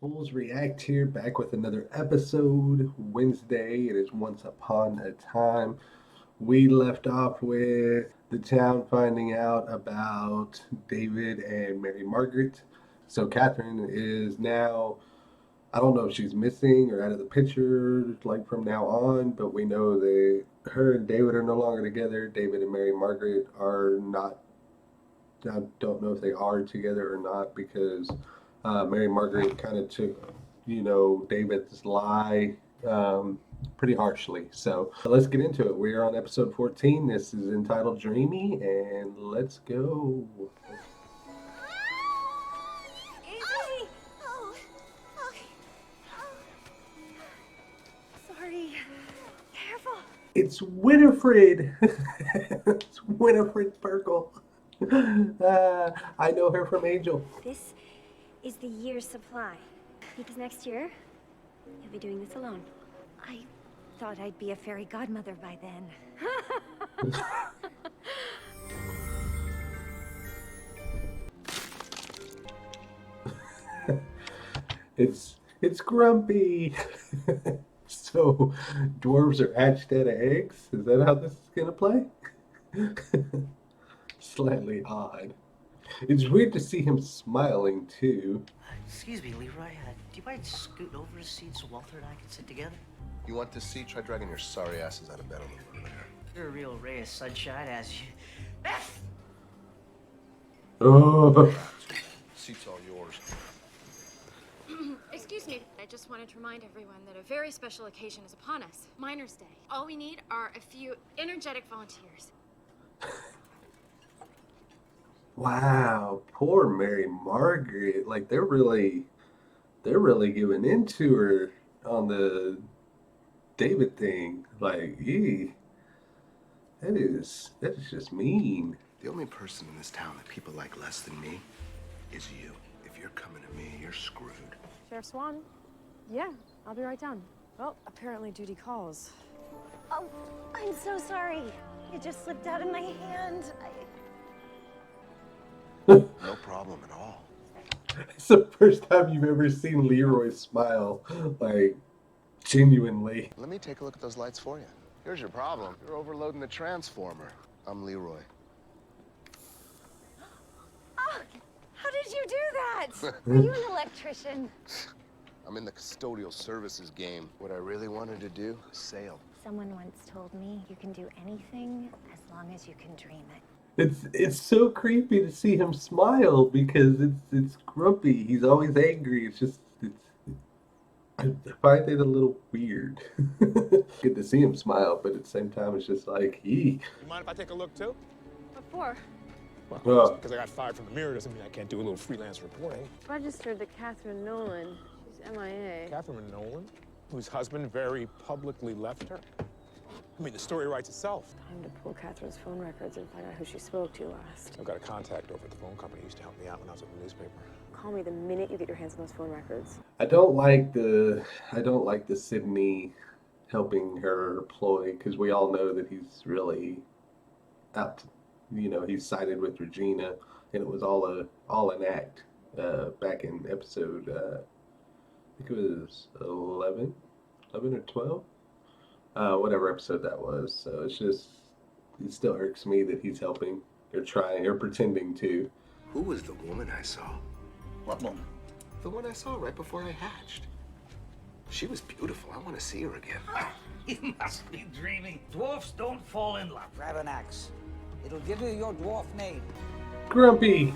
Fools React here, back with another episode. Wednesday, it is Once Upon a Time. We left off with the town finding out about David and Mary Margaret. So Catherine is now, I don't know if she's missing or out of the picture, like from now on, but we know that her and David are no longer together. David and Mary Margaret are not, I don't know if they are together or not because Mary Margaret kind of took, David's lie pretty harshly. So let's get into it. We are on episode 14. This is entitled Dreamy, and let's go. Easy! Oh, okay. Sorry. Careful. It's Winifred. It's Winifred Burkle. I know her from Angel. This is the year's supply. Because next year, you'll be doing this alone. I thought I'd be a fairy godmother by then. It's Grumpy. So dwarves are hatched out of eggs? Is that how this is gonna play? Slightly odd. It's weird to see him smiling too. Excuse me, Leroy. Do you mind scooting over a seat so Walter and I can sit together? You want this seat? Try dragging your sorry asses out of bed a little earlier. You're a real ray of sunshine, as you. Oh, Seat's all yours. Excuse me. I just wanted to remind everyone that a very special occasion is upon us. Miners' Day. All we need are a few energetic volunteers. wow, poor Mary Margaret. Like they're really giving into her on the David thing. Like, that is just mean. The only person in this town that people like less than me is you. If you're coming to me, you're screwed. Sheriff Swan? Yeah, I'll be right down. Well, apparently duty calls. Oh, I'm so sorry. It just slipped out of my hand. No problem at all. It's the first time you've ever seen Leroy smile, like, genuinely. Let me take a look at those lights for you. Here's your problem. You're overloading the transformer. I'm Leroy. Oh, how did you do that? Are you an electrician? I'm in the custodial services game. What I really wanted to do is sail. Someone once told me you can do anything as long as you can dream it. It's so creepy to see him smile because it's Grumpy. He's always angry. I find it a little weird. Good to see him smile, but at the same time, it's just like, You mind if I take a look too? What for? Well, because I got fired from the Mirror doesn't mean I can't do a little freelance reporting. Registered to Catherine Nolan. She's MIA. Catherine Nolan, whose husband very publicly left her. I mean, the story writes itself. Time to pull Catherine's phone records and find out who she spoke to last. I've got a contact over at the phone company who used to help me out when I was at the newspaper. Call me the minute you get your hands on those phone records. I don't like the Sydney helping her ploy because we all know that he's really out. He's sided with Regina, and it was all an act. Back in episode, I think it was 11 or 12. Whatever episode that was. So it still irks me that he's helping or trying or pretending to. Who was the woman I saw? What woman? The one I saw right before I hatched. She was beautiful. I want to see her again. You must be dreaming. Dwarfs don't fall in love. Grab an axe. It'll give you your dwarf name. Grumpy.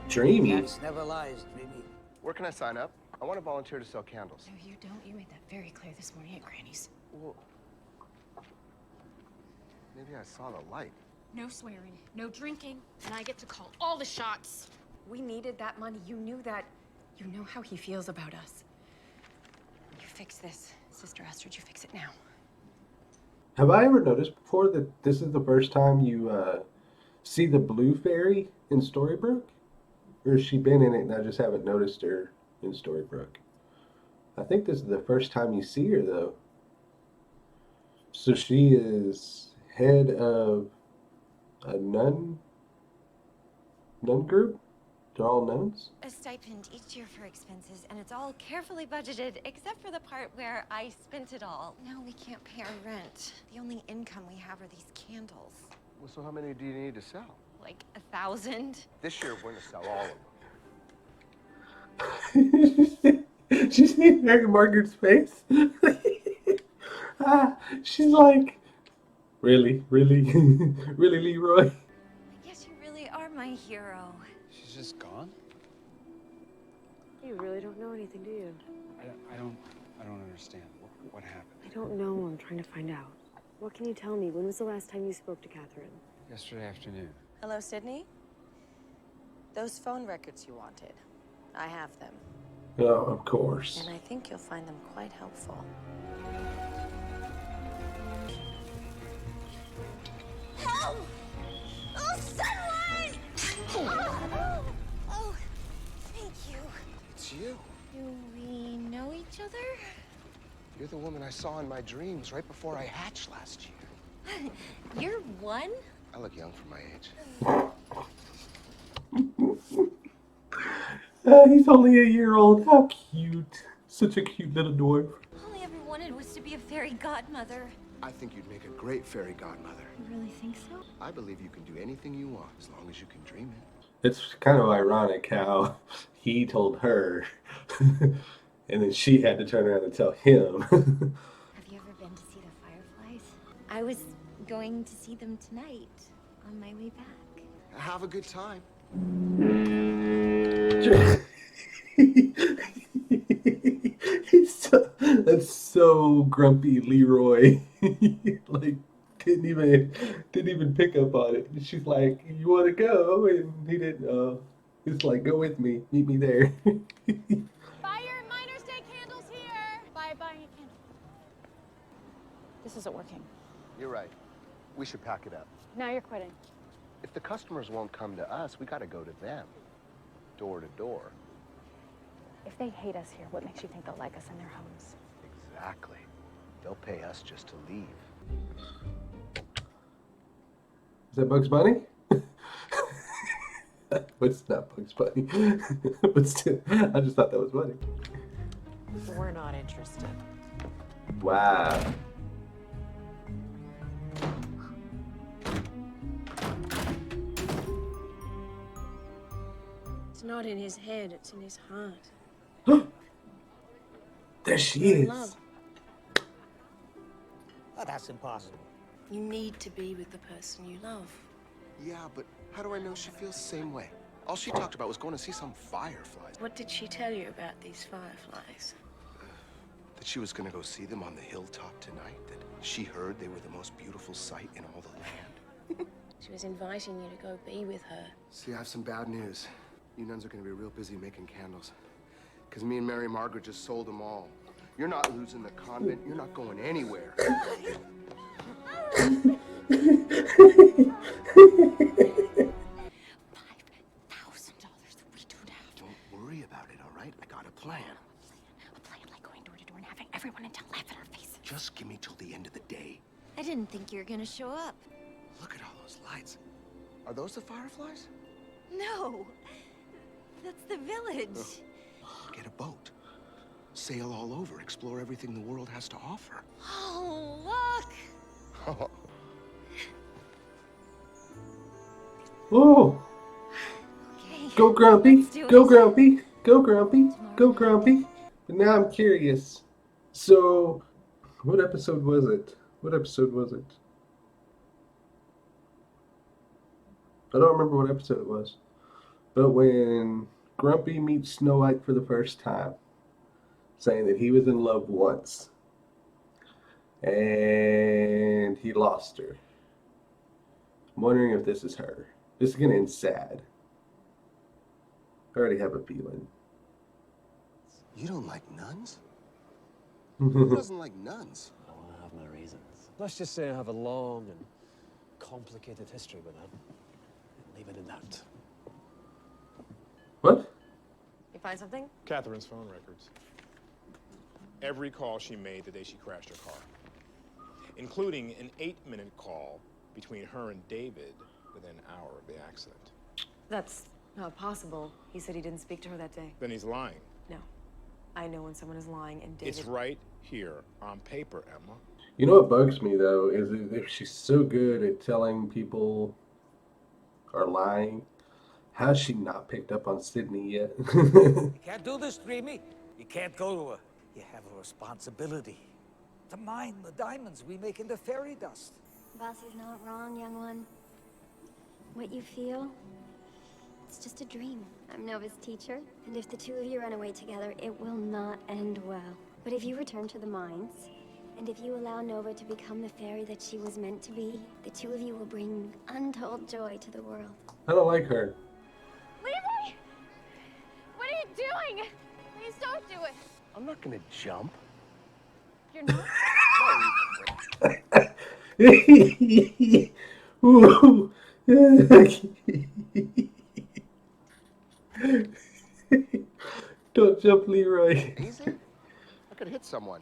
Dreamy. Axe never lies, Dreamy. Where can I sign up? I want to volunteer to sell candles. No, you don't. You made that very clear this morning at Granny's. Well, maybe I saw the light. No swearing, no drinking, and I get to call all the shots. We needed that money. You knew that. You know how he feels about us. You fix this. Sister Astrid, you fix it now. Have I ever noticed before that this is the first time you see the blue fairy in Storybrooke? Or has she been in it and I just haven't noticed her in Storybrooke? I think this is the first time you see her, though. So she is head of a nun group? They're all knowns? A stipend each year for expenses, and it's all carefully budgeted, except for the part where I spent it all. Now we can't pay our rent. The only income we have are these candles. Well, so how many do you need to sell? Like 1,000. This year, we're gonna sell all of them. She's seen Mary Margaret's face. She's like, really, really, really, Leroy? I guess you really are my hero. She's just gone? You really don't know anything, do you? I don't understand. What happened? I don't know. I'm trying to find out. What can you tell me? When was the last time you spoke to Catherine? Yesterday afternoon. Hello, Sydney? Those phone records you wanted. I have them. Oh, of course. And I think you'll find them quite helpful. Help! Oh, someone! Oh, thank you. It's you. Do we know each other? You're the woman I saw in my dreams right before I hatched last year. You're one? I look young for my age. He's only a year old. How cute. Such a cute little dwarf. All I ever wanted was to be a fairy godmother. I think you'd make a great fairy godmother. You really think so? I believe you can do anything you want as long as you can dream it. It's kind of ironic how he told her, and then she had to turn around and tell him. Have you ever been to see the fireflies? I was going to see them tonight on my way back. Have a good time. That's so grumpy, Leroy. Like didn't even pick up on it. She's like, "You want to go?" And he didn't. He's like, "Go with me. Meet me there." Buy your Miners' Day candles here. Buy a candle. This isn't working. You're right. We should pack it up. Now you're quitting. If the customers won't come to us, we gotta go to them. Door to door. If they hate us here, what makes you think they'll like us in their homes? Exactly. They'll pay us just to leave. Is that Bugs Bunny? But it's not Bugs Bunny. But still, I just thought that was funny. We're not interested. Wow. It's not in his head, it's in his heart. There she is. Love. Oh, that's impossible. You need to be with the person you love. Yeah, but how do I know she feels the same way? All she talked about was going to see some fireflies. What did she tell you about these fireflies? That she was going to go see them on the hilltop tonight. That she heard they were the most beautiful sight in all the land. She was inviting you to go be with her. See, I have some bad news. You nuns are going to be real busy making candles. Because me and Mary Margaret just sold them all. You're not losing the convent. You're not going anywhere. $5,000 we don't have. Don't worry about it, all right? I got a plan. A plan like going door to door and having everyone until laugh in our faces. Just give me till the end of the day. I didn't think you were gonna show up. Look at all those lights. Are those the fireflies? No, that's the village. Get a boat. Sail all over, explore everything the world has to offer. Oh, look! Oh, Okay. go Grumpy. Let's do Go it. Grumpy. Go Grumpy. Go Grumpy. But now I'm curious. So, what episode was it? What episode was it? I don't remember what episode it was. But when Grumpy meets Snow White for the first time, saying that he was in love once, and he lost her. I'm wondering if this is her. This is gonna end sad. I already have a feeling. You don't like nuns? Who doesn't like nuns? I have my reasons. Let's just say I have a long and complicated history with them. Leave it at that. What? You find something? Catherine's phone records. Every call she made the day she crashed her car, including an 8-minute call between her and David within an hour of the accident. That's Not possible. He said he didn't speak to her that day. Then he's lying. No. I know when someone is lying, and David... It's right here on paper, Emma. You know what bugs me though is if she's so good at telling people are lying, how's she not picked up on Sydney yet? You can't do this, Dreamy. You can't go to her. You have a responsibility to mine the diamonds we make into fairy dust. Boss is not wrong, young one. What you feel, it's just a dream. I'm Nova's teacher, and if the two of you run away together, it will not end well. But if you return to the mines, and if you allow Nova to become the fairy that she was meant to be, the two of you will bring untold joy to the world. I don't like her. Leroy! What are you doing? Please don't do it. I'm not gonna jump. You're not? Ooh. Don't jump, Leroy. Easy? I could hit someone.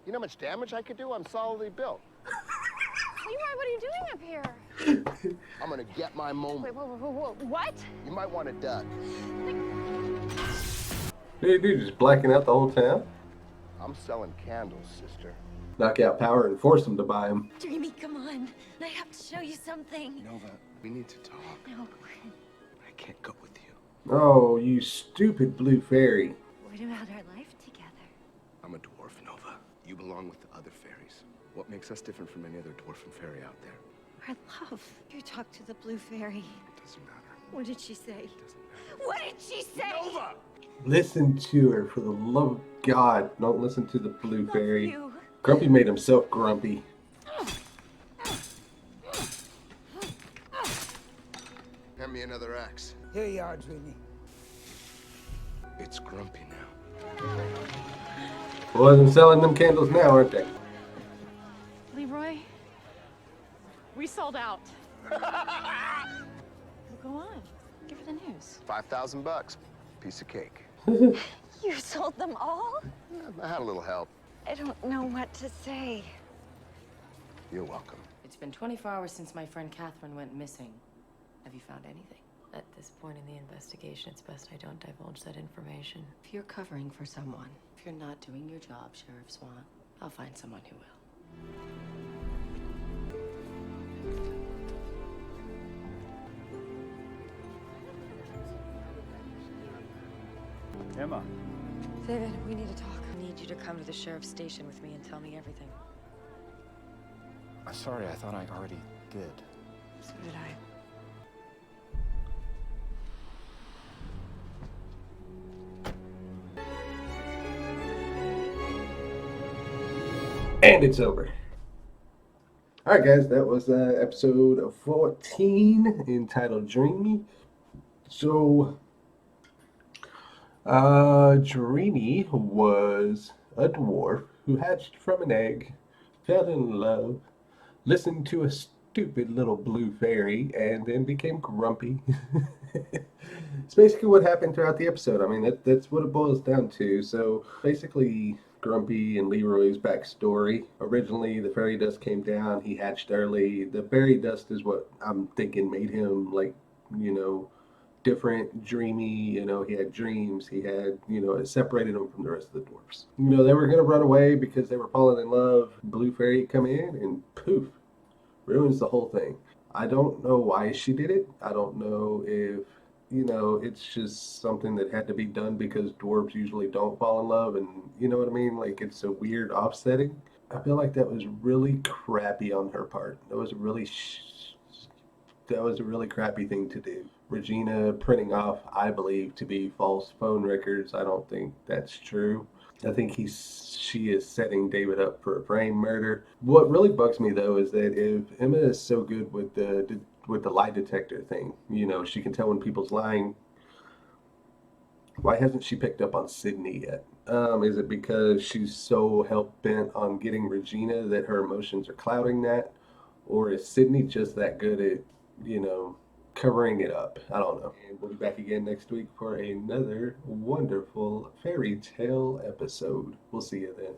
You know how much damage I could do? I'm solidly built. Leroy, what are you doing up here? I'm gonna get my moment. Wait, whoa, what? You might want to duck. Dude, just blacking out the whole town? I'm selling candles, sister. Knock out power and force them to buy them. Dreamy, come on. I have to show you something. Nova, we need to talk. No. I can't go with you. Oh, you stupid blue fairy. What about our life together? I'm a dwarf, Nova. You belong with the other fairies. What makes us different from any other dwarf and fairy out there? Our love. You talked to the blue fairy. It doesn't matter. What did she say? It doesn't matter. What did she say? Nova! Listen to her, for the love of God. Don't listen to the blue Love fairy. you. Grumpy made himself grumpy. Hand me another axe. Here you are, Dreamy. It's grumpy now. Well, they're selling them candles now, aren't they? Leroy, we sold out. Well, go on. Give her the news. $5,000. Piece of cake. You sold them all? I had a little help. I don't know what to say. You're welcome. It's been 24 hours since my friend Catherine went missing. Have you found anything? At this point in the investigation, it's best I don't divulge that information. If you're covering for someone, if you're not doing your job, Sheriff Swan, I'll find someone who will. Emma. David, we need to talk. I need you to come to the sheriff's station with me and tell me everything. I'm sorry, I thought I already did. So did I. And it's over. Alright guys, that was episode 14 entitled Dreamy. So, Dreamy was a dwarf who hatched from an egg, fell in love, listened to a stupid little blue fairy, and then became grumpy. It's basically what happened throughout the episode. I mean, that's what it boils down to. So, basically, Grumpy and Leroy's backstory. Originally, the fairy dust came down. He hatched early. The fairy dust is what I'm thinking made him, like, you know, different, dreamy. You know, he had dreams. He had, you know, it separated him from the rest of the dwarfs. You know, they were going to run away because they were falling in love. Blue fairy come in and poof, ruins the whole thing. I don't know why she did it. I don't know if, you know, it's just something that had to be done because dwarves usually don't fall in love, and you know what I mean? Like, it's a weird offsetting. I feel like that was really crappy on her part. That was a really crappy thing to do. Regina printing off, I believe, to be false phone records. I don't think that's true. I think she is setting David up for a frame murder. What really bugs me though is that if Emma is so good with the lie detector thing, you know, she can tell when people's lying. Why hasn't she picked up on Sydney yet? Is it because she's so hell-bent on getting Regina that her emotions are clouding that? Or is Sydney just that good at, you know, covering it up? I don't know. And we'll be back again next week for another wonderful fairy tale episode. We'll see you then.